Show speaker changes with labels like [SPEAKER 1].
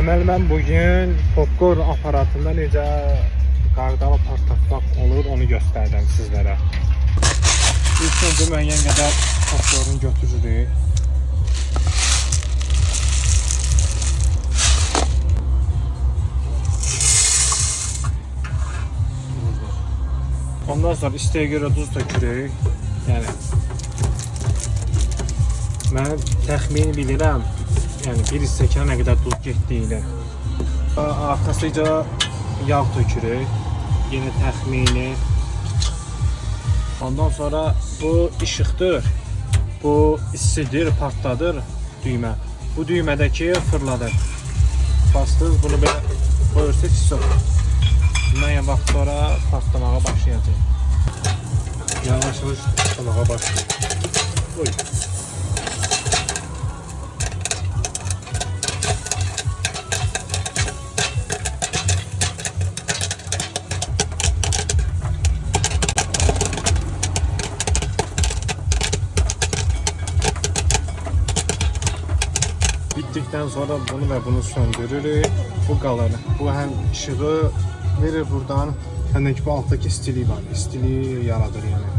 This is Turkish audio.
[SPEAKER 1] Deməli mən bugün popcorn aparatında necə qardalı partlatmaq olur onu göstərdim sizlərə. İlk öncə müəyyən qədər popcorn götürürük. Ondan sonra isteğe göre duz tökürük. Yəni mən təxmini bilirəm. Yəni bir stəkan nə qədər duz getdiyini. Arxasıca yağ tökürük. Yine təxmini. Ondan sonra bu işıqdır. Bu istidir, partladır düymə. Bu düymədəki fırladır. Bastınız bunu belə koyursunuz istop. Müəyyən vaxt sonra patlamağa başlayacaq. Yavaş-yavaş patlamağa başlayır. Oy. Bittikten sonra bunu ve bunu söndürürük. Bu qalır. Bu hem ışığı verir buradan, hem de ki bu alttaki istiliği var. İstiliği yaradır yani.